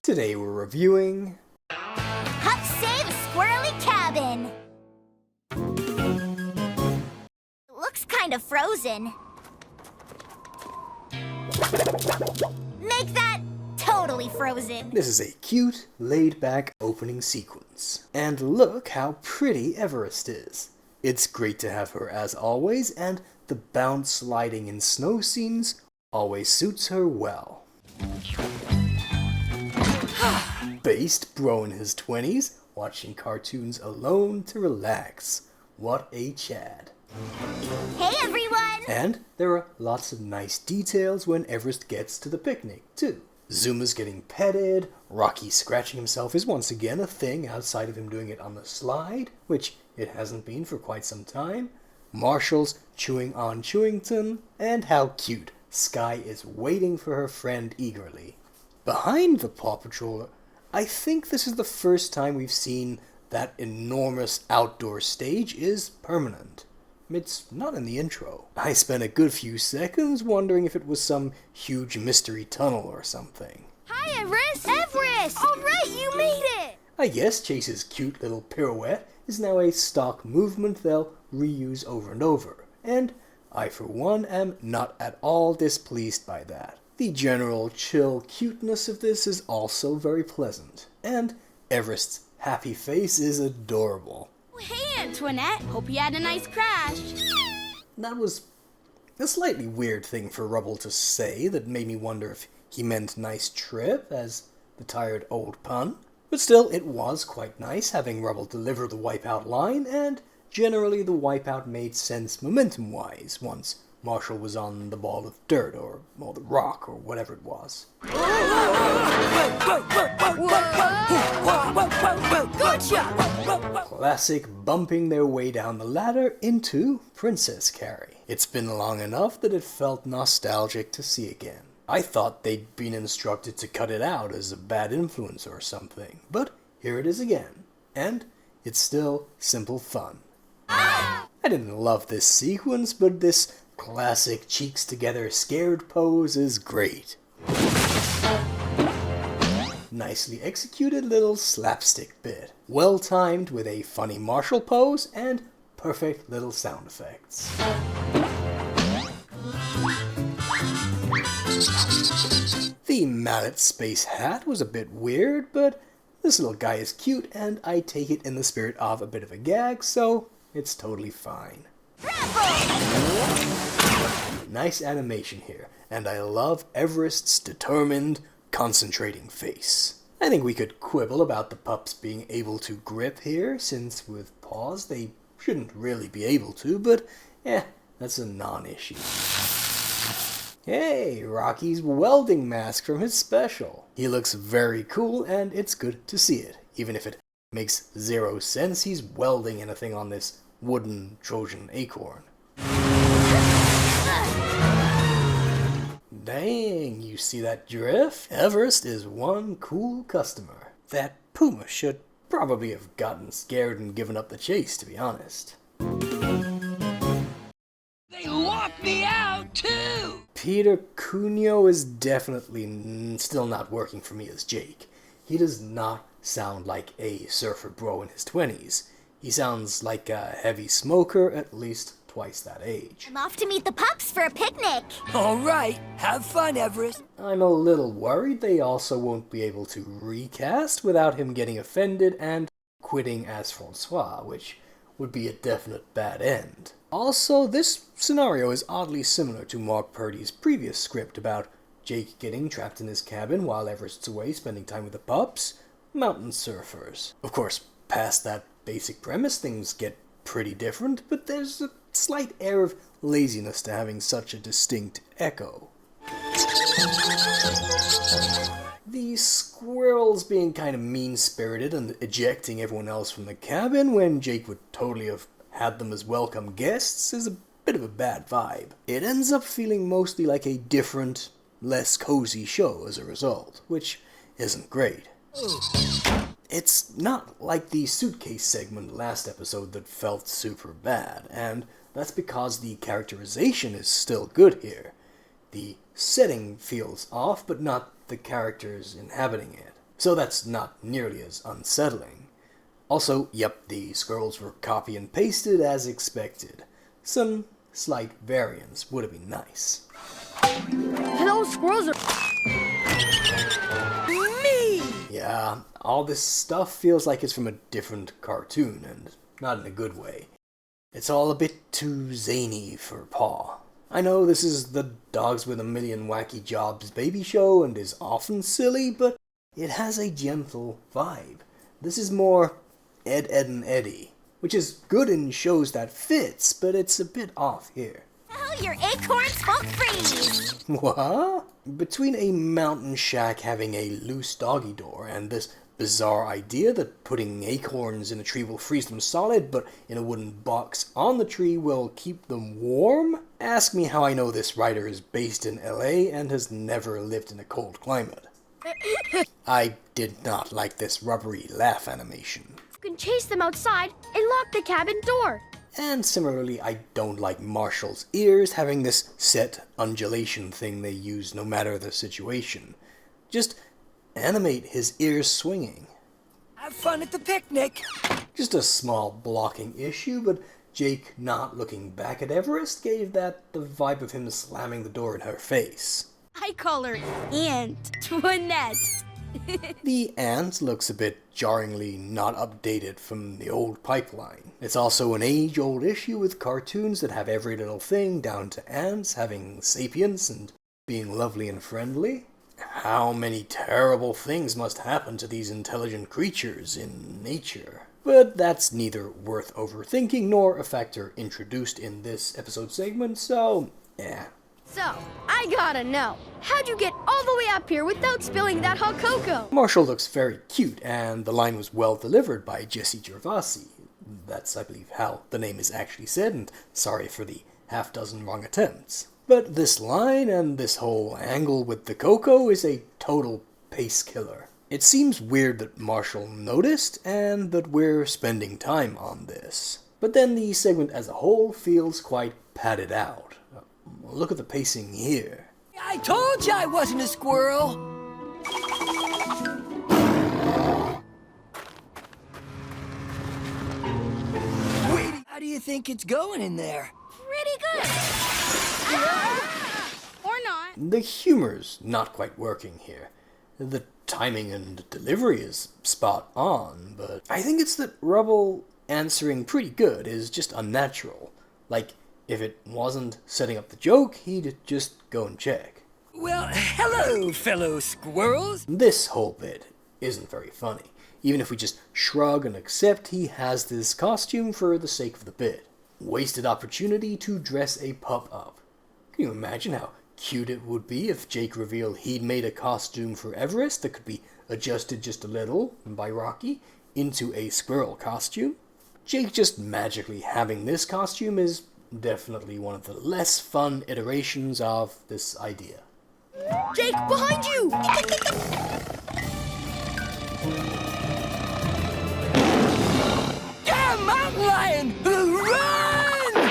Today we're reviewing Pups Save Squirrely Cabin. Looks kind of frozen. Make that totally frozen. This is a cute, laid-back opening sequence. And look how pretty Everest is. It's great to have her as always, and the bounce sliding in snow scenes always suits her well. Based bro in his 20s, watching cartoons alone to relax. What a Chad. Hey everyone! And there are lots of nice details when Everest gets to the picnic, too. Zuma's getting petted, Rocky scratching himself is once again a thing outside of him doing it on the slide, which it hasn't been for quite some time. Marshall's chewing on Chewington, and how cute Sky is waiting for her friend eagerly. Behind the Paw Patrol, I think this is the first time we've seen that enormous outdoor stage is permanent. It's not in the intro. I spent a good few seconds wondering if it was some huge mystery tunnel or something. Hi Everest! Everest! Alright, you made it! I guess Chase's cute little pirouette is now a stock movement they'll reuse over and over, and I for one am not at all displeased by that. The general chill cuteness of this is also very pleasant, and Everest's happy face is adorable. Hey, Antoinette. Hope you had a nice crash. That was a slightly weird thing for Rubble to say that made me wonder if he meant nice trip as the tired old pun. But still, it was quite nice having Rubble deliver the wipeout line, and generally the wipeout made sense momentum-wise once Marshall was on the ball of dirt or the rock or whatever it was. Classic bumping their way down the ladder into Princess Carrie. It's been long enough that it felt nostalgic to see again. I thought they'd been instructed to cut it out as a bad influence or something, but here it is again, and it's still simple fun. I didn't love this sequence, but this classic cheeks together scared pose is great. Nicely executed little slapstick bit. Well timed with a funny Marshall pose and perfect little sound effects. The mallet space hat was a bit weird, but this little guy is cute and I take it in the spirit of a bit of a gag, so it's totally fine. Nice animation here, and I love Everest's determined, concentrating face. I think we could quibble about the pups being able to grip here, since with paws they shouldn't really be able to, but that's a non-issue. Hey, Rocky's welding mask from his special. He looks very cool, and it's good to see it, even if it makes zero sense he's welding anything on this wooden Trojan acorn. Dang, you see that drift? Everest is one cool customer. That puma should probably have gotten scared and given up the chase, to be honest. They locked me out, too! Peter Cunio is definitely still not working for me as Jake. He does not sound like a surfer bro in his 20s. He sounds like a heavy smoker, at least twice that age. I'm off to meet the pups for a picnic. All right, have fun, Everest. I'm a little worried they also won't be able to recast without him getting offended and quitting as Francois, which would be a definite bad end. Also, this scenario is oddly similar to Mark Purdy's previous script about Jake getting trapped in his cabin while Everest's away spending time with the pups, mountain surfers. Of course, past that basic premise, things get pretty different, but there's a slight air of laziness to having such a distinct echo. The squirrels being kind of mean-spirited and ejecting everyone else from the cabin when Jake would totally have had them as welcome guests is a bit of a bad vibe. It ends up feeling mostly like a different, less cozy show as a result, which isn't great. It's not like the suitcase segment last episode that felt super bad, and that's because the characterization is still good here. The setting feels off, but not the characters inhabiting it. so that's not nearly as unsettling. Also, yep, the squirrels were copy and pasted as expected. Some slight variants would have been nice. Those squirrels are me! Yeah, all this stuff feels like it's from a different cartoon, and not in a good way. It's all a bit too zany for Paw. I know this is the Dogs with a Million Wacky Jobs baby show and is often silly, but it has a gentle vibe. This is more Ed, Ed, and Eddie, which is good in shows that fits, but it's a bit off here. Oh, your acorns won't freeze! What? Between a mountain shack having a loose doggy door and this bizarre idea that putting acorns in a tree will freeze them solid, but in a wooden box on the tree will keep them warm? Ask me how I know this writer is based in LA and has never lived in a cold climate. I did not like this rubbery laugh animation. You can chase them outside and lock the cabin door. And similarly, I don't like Marshall's ears having this set undulation thing they use no matter the situation. Just animate his ears swinging. Have fun at the picnic. Just a small blocking issue, but Jake not looking back at Everest gave that the vibe of him slamming the door in her face. I call her Aunt Toinette. The ant looks a bit jarringly not updated from the old pipeline. It's also an age-old issue with cartoons that have every little thing down to ants having sapience and being lovely and friendly. How many terrible things must happen to these intelligent creatures in nature? But that's neither worth overthinking nor a factor introduced in this episode segment, so So, I gotta know, how'd you get all the way up here without spilling that hot cocoa? Marshall looks very cute, and the line was well delivered by Jesse Gervasi. That's, I believe, how the name is actually said, and sorry for the half-dozen wrong attempts. But this line and this whole angle with the cocoa is a total pace killer. It seems weird that Marshall noticed, and that we're spending time on this. But then the segment as a whole feels quite padded out. Look at the pacing here. I told you I wasn't a squirrel. Wait, how do you think it's going in there? Pretty good. Or not. The humor's not quite working here. The timing and delivery is spot on, but I think it's that Rubble answering pretty good is just unnatural. Like, if it wasn't setting up the joke, he'd just go and check. Well, hello, fellow squirrels. This whole bit isn't very funny, even if we just shrug and accept he has this costume for the sake of the bit. Wasted opportunity to dress a pup up. Can you imagine how cute it would be if Jake revealed he'd made a costume for Everest that could be adjusted just a little by Rocky into a squirrel costume? Jake just magically having this costume is definitely one of the less fun iterations of this idea. Jake, behind you! Damn mountain lion! Run!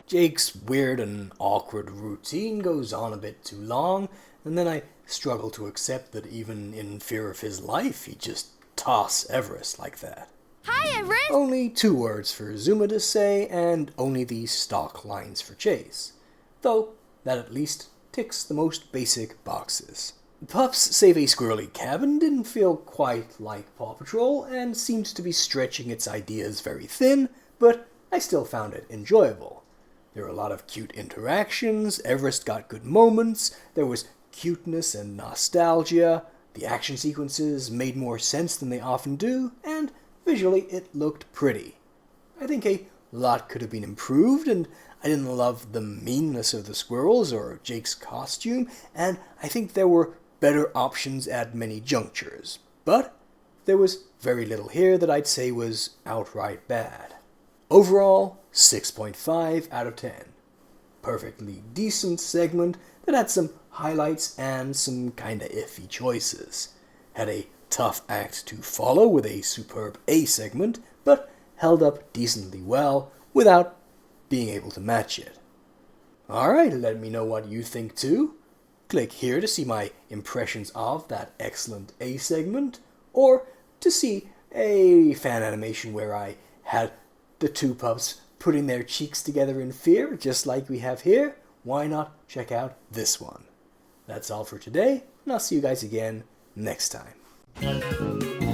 Jake's weird and awkward routine goes on a bit too long, and then I struggle to accept that even in fear of his life, he'd just toss Everest like that. Hi, Everest! Only 2 words for Zuma to say, and only the stock lines for Chase. Though, that at least ticks the most basic boxes. Pups Save a Squirrely Cabin didn't feel quite like PAW Patrol, and seemed to be stretching its ideas very thin, but I still found it enjoyable. There were a lot of cute interactions, Everest got good moments, there was cuteness and nostalgia, the action sequences made more sense than they often do, and visually it looked pretty. I think a lot could have been improved, and I didn't love the meanness of the squirrels or Jake's costume, and I think there were better options at many junctures. But there was very little here that I'd say was outright bad. Overall, 6.5 out of 10. Perfectly decent segment that had some highlights and some kinda iffy choices. Had a tough act to follow with a superb A segment, but held up decently well without being able to match it. Alright, let me know what you think too. Click here to see my impressions of that excellent A segment, or to see a fan animation where I had the two pups putting their cheeks together in fear, just like we have here. Why not check out this one? That's all for today, and I'll see you guys again next time.